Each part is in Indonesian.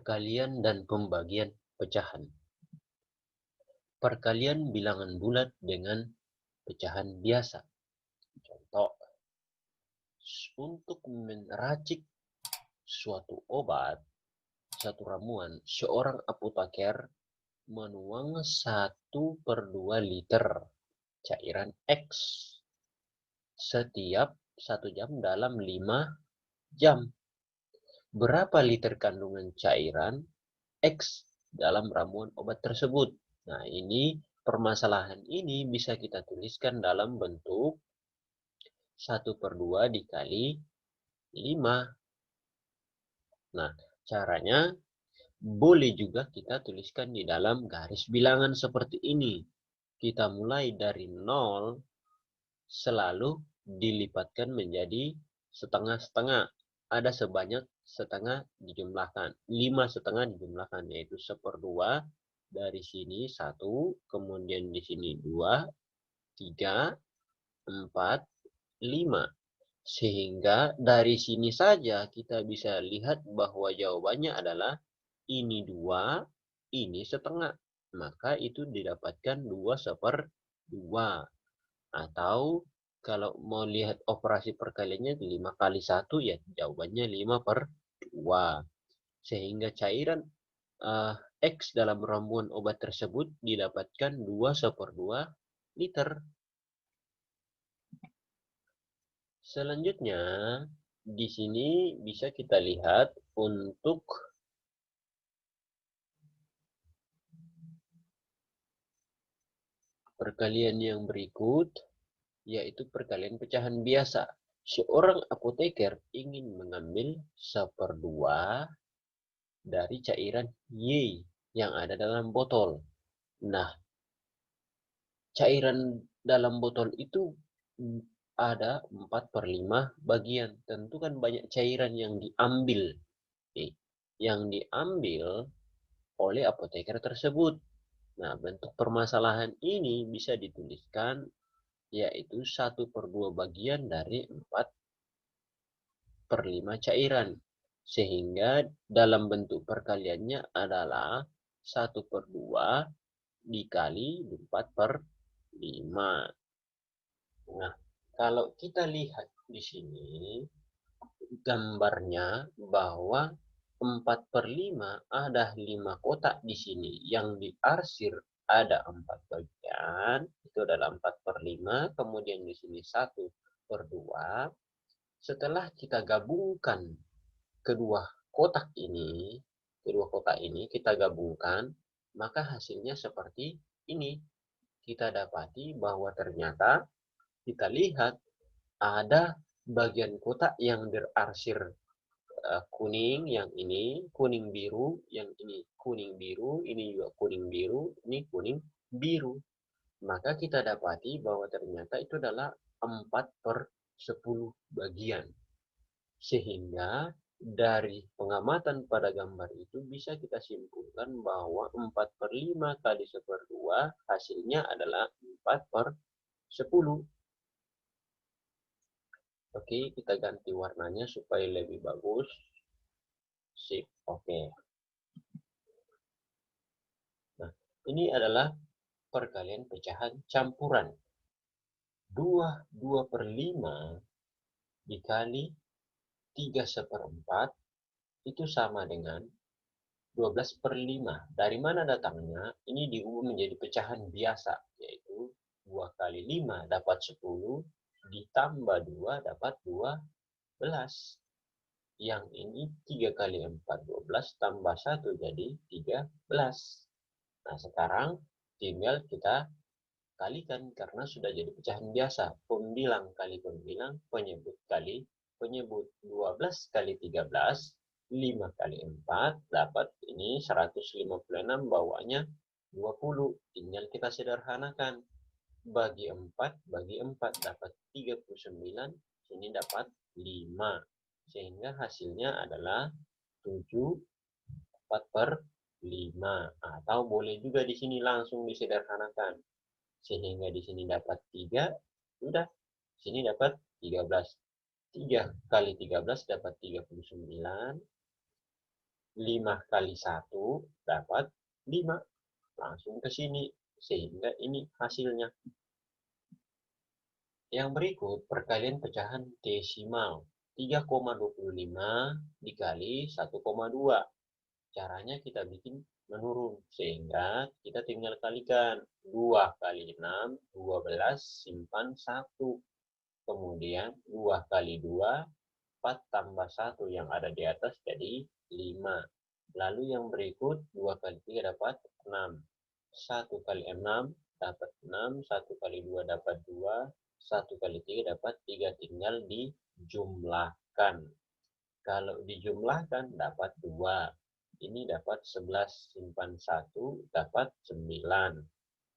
Perkalian dan pembagian pecahan. Perkalian bilangan bulat dengan pecahan biasa. Contoh, untuk meracik suatu obat, satu ramuan, seorang apoteker menuang 1/2 liter cairan X setiap 1 jam dalam 5 jam. Berapa liter kandungan cairan X dalam ramuan obat tersebut? Nah, ini permasalahan ini bisa kita tuliskan dalam bentuk 1/2 dikali 5. Nah, caranya boleh juga kita tuliskan di dalam garis bilangan seperti ini. Kita mulai dari 0, selalu dilipatkan menjadi setengah-setengah. Ada sebanyak setengah dijumlahkan. 5/2 dijumlahkan, yaitu 1/2. Dari sini 1, kemudian di sini 2, 3, 4, 5. Sehingga dari sini saja kita bisa lihat bahwa jawabannya adalah ini 2, ini setengah. Maka itu didapatkan 2/2. Atau kalau mau lihat operasi perkaliannya 5 kali 1, ya jawabannya 5/2. Sehingga cairan X dalam ramuan obat tersebut didapatkan 2/2 liter. Selanjutnya, di sini bisa kita lihat untuk perkalian yang berikut, yaitu perkalian pecahan biasa. Seorang apoteker ingin mengambil 1/2 dari cairan Y yang ada dalam botol. Nah, cairan dalam botol itu ada 4/5 bagian. Tentu kan banyak cairan yang diambil. Yang diambil oleh apoteker tersebut. Nah, bentuk permasalahan ini bisa dituliskan yaitu 1/2 bagian dari 4/5 cairan. Sehingga dalam bentuk perkaliannya adalah 1/2 dikali 4/5. Nah, kalau kita lihat di sini gambarnya bahwa 4/5 ada 5 kotak di sini. Yang diarsir ada 4 bagian, itu adalah 4/5, kemudian di sini 1/2. Setelah kita gabungkan kedua kotak ini kita gabungkan, maka hasilnya seperti ini. Kita dapati bahwa ternyata kita lihat ada bagian kotak yang diarsir kuning, yang ini kuning biru, yang ini kuning biru, ini juga kuning biru, ini kuning biru. Maka kita dapati bahwa ternyata itu adalah 4/10 bagian. Sehingga dari pengamatan pada gambar itu bisa kita simpulkan bahwa 4/5 kali 1/2 hasilnya adalah 4/10. Oke, kita ganti warnanya supaya lebih bagus. Sip, oke. Nah, ini adalah perkalian pecahan campuran. 2/5 dikali 3/4 itu sama dengan 12/5. Dari mana datangnya? Ini diubah menjadi pecahan biasa, yaitu 2 kali 5 dapat 10, ditambah 2 dapat 12. Yang ini 3 kali 4, 12, tambah 1 jadi 13. Nah, sekarang tinggal kita kalikan karena sudah jadi pecahan biasa. Pembilang kali pembilang, penyebut kali penyebut. 12 kali 13, 5 kali 4, dapat ini 156, bawahnya 20. Tinggal kita sederhanakan. Bagi 4 dapat 39, sini dapat 5. Sehingga hasilnya adalah 7/4/5. Atau boleh juga di sini langsung disederhanakan. Sehingga di sini dapat 3, sudah. Sini dapat 13. 3 kali 13 dapat 39. 5 kali 1 dapat 5. Langsung ke sini. Sehingga ini hasilnya. Yang berikut perkalian pecahan desimal. 3,25 dikali 1,2. Caranya kita bikin menurun. Sehingga kita tinggal kalikan. 2 kali 6, 12, simpan 1. Kemudian 2 kali 2, 4 tambah 1 yang ada di atas jadi 5. Lalu yang berikut 2 kali 3 dapat 6. 1 kali 6 dapat 6, 1 kali 2 dapat 2, 1 kali 3 dapat 3. Tinggal dijumlahkan. Kalau dijumlahkan dapat 2. Ini dapat 11, simpan 1, dapat 9.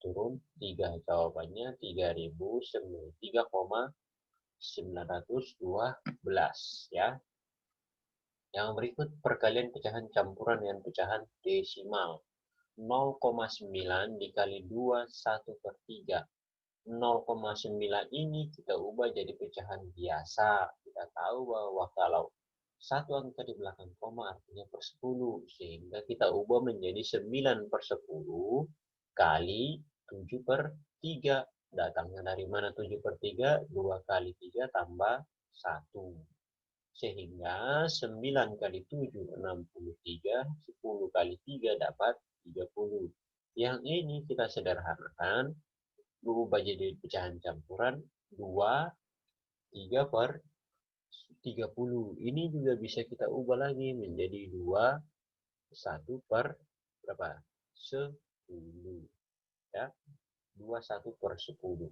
Turun 3. Jawabannya 3,912 ya. Yang berikut perkalian pecahan campuran dengan pecahan desimal. 0,9 dikali 2, 1/3. 0,9 ini kita ubah jadi pecahan biasa. Kita tahu bahwa kalau satu angka di belakang koma artinya per 10. Sehingga kita ubah menjadi 9/10 kali 7/3. Datangnya dari mana 7/3? 2 kali 3 tambah 1. Sehingga 9 kali 7, 63. 10 kali 3 dapat 30. Yang ini kita sederhanakan. Berubah jadi pecahan campuran 2, 3/30. Ini juga bisa kita ubah lagi menjadi 2, 1 per berapa? 10. Ya. 2, 1/10.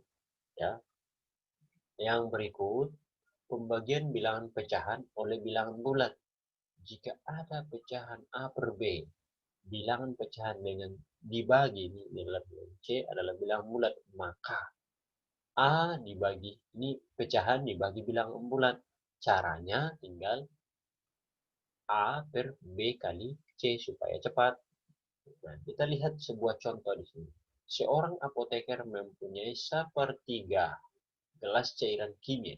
Ya. Yang berikut, pembagian bilangan pecahan oleh bilangan bulat. Jika ada pecahan A per B, bilangan pecahan dengan dibagi ini adalah C adalah bilangan bulat, maka A dibagi, ini pecahan dibagi bilangan bulat. Caranya tinggal A per B kali C supaya cepat. Nah, kita lihat sebuah contoh di sini. Seorang apoteker mempunyai 1/3 gelas cairan kimia.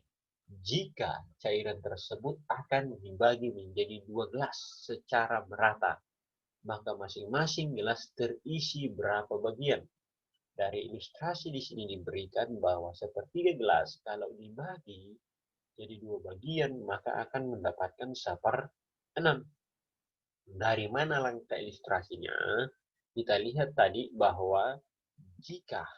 Jika cairan tersebut akan dibagi menjadi 2 gelas secara merata, maka masing-masing gelas terisi berapa bagian? Dari ilustrasi di sini diberikan bahwa 1/3 gelas kalau dibagi jadi 2 bagian, maka akan mendapatkan 1/6. Dari mana langkah ilustrasinya? Kita lihat tadi bahwa jika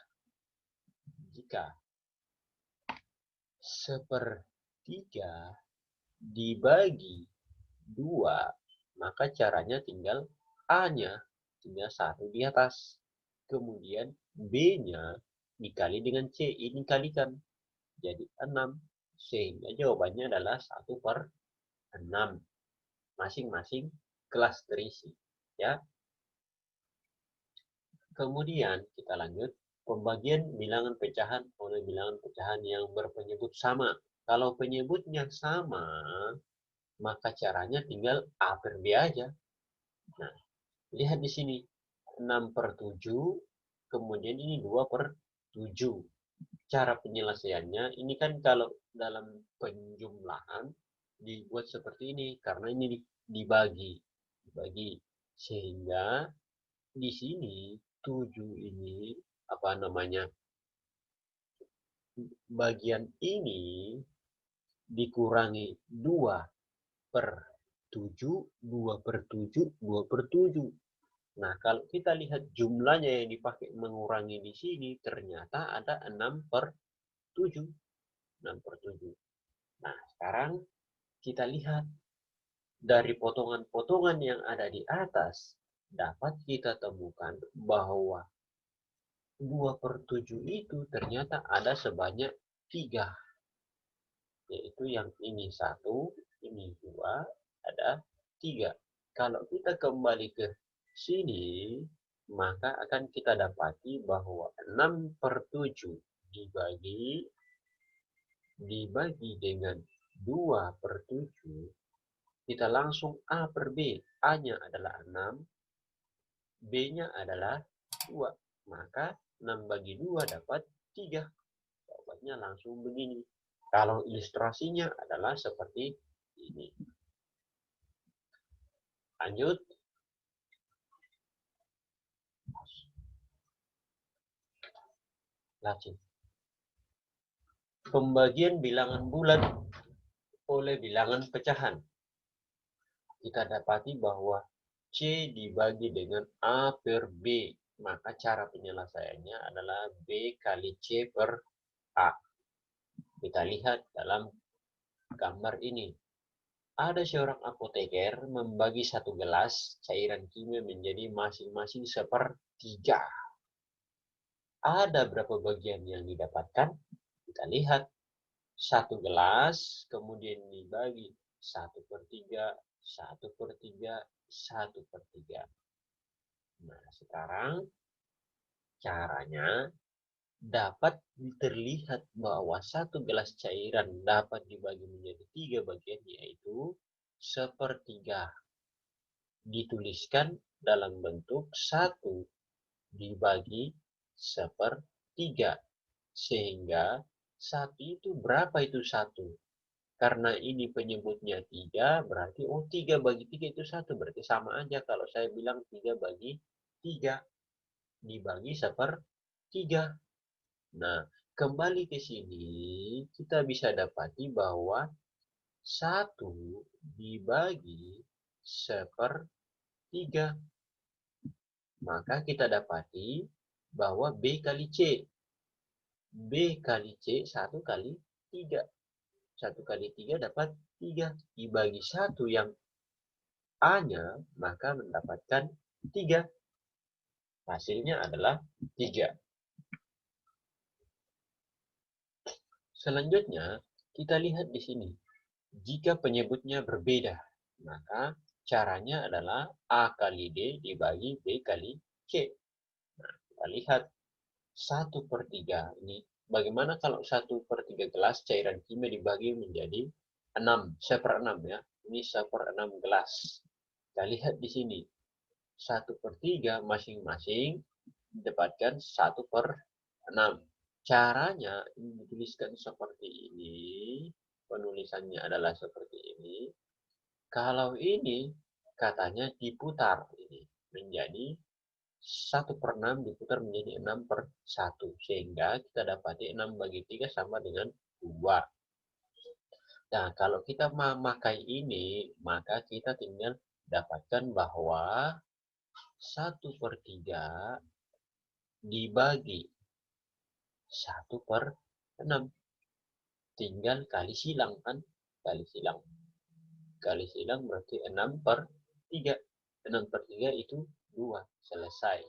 1/3 dibagi 2, maka caranya tinggal A-nya, tinggal 1 di atas. Kemudian B-nya dikali dengan C, ini kalikan. Jadi 6. Sehingga jawabannya adalah 1/6. Masing-masing gelas terisi. Ya. Kemudian kita lanjut. Pembagian bilangan pecahan oleh bilangan pecahan yang berpenyebut sama. Kalau penyebutnya sama, maka caranya tinggal A per B aja. Nah, lihat di sini. 6/7, kemudian ini 2/7. Cara penyelesaiannya, ini kan kalau dalam penjumlahan dibuat seperti ini, karena ini dibagi. Sehingga di sini 7 ini, bagian ini dikurangi 2/7, 2/7, 2/7. Nah, kalau kita lihat jumlahnya yang dipakai mengurangi di sini, ternyata ada 6/7. 6/7. Nah, sekarang kita lihat dari potongan-potongan yang ada di atas, dapat kita temukan bahwa 2/7 itu ternyata ada sebanyak 3. Yaitu yang ini 1, ini 2, ada 3. Kalau kita kembali ke sini, maka akan kita dapati bahwa 6/7 dibagi dengan 2/7, kita langsung A per B. A-nya adalah 6, B-nya adalah 2. Maka 6 bagi 2 dapat 3. Jawabannya langsung begini. Kalau ilustrasinya adalah seperti ini. Lanjut. Lanjut. Pembagian bilangan bulat oleh bilangan pecahan. Kita dapati bahwa C dibagi dengan A per B. Maka cara penyelesaiannya adalah B kali C per A. Kita lihat dalam gambar ini. Ada seorang apoteker membagi satu gelas cairan kimia menjadi masing-masing sepertiga. Ada berapa bagian yang didapatkan? Kita lihat. Satu gelas, kemudian dibagi 1/3, 1/3, 1/3. Nah, sekarang caranya dapat terlihat bahwa satu gelas cairan dapat dibagi menjadi 3 bagian, yaitu sepertiga. Dituliskan dalam bentuk 1 dibagi sepertiga. Sehingga 1 itu berapa itu 1? Karena ini penyebutnya 3, berarti 3 bagi 3 itu 1. Berarti sama aja kalau saya bilang 3 bagi 3 dibagi sepertiga. Nah, kembali ke sini, kita bisa dapati bahwa 1 dibagi sepertiga. Maka kita dapati bahwa B kali C. B kali C 1 kali 3. 1 kali 3 dapat 3. Dibagi 1 yang A-nya, maka mendapatkan 3. Hasilnya adalah 3. Selanjutnya, kita lihat di sini. Jika penyebutnya berbeda, maka caranya adalah A kali D dibagi B kali C. Nah, kita lihat 1/3 ini. Bagaimana kalau 1/3 gelas cairan kimia dibagi menjadi 6, 1/6 ya. Ini 1/6 gelas. Kita lihat di sini. 1/3 masing-masing didapatkan 1/6. Caranya ini dituliskan seperti ini. Penulisannya adalah seperti ini. Kalau ini katanya diputar ini menjadi 1/6 diputar menjadi 6/1. Sehingga kita dapati 6 bagi 3 sama dengan 2. Nah, kalau kita memakai ini, maka kita tinggal dapatkan bahwa 1/3 dibagi 1/6. Tinggal kali silang kan? Kali silang. Kali silang berarti 6/3. 6/3 itu 2. Selesai.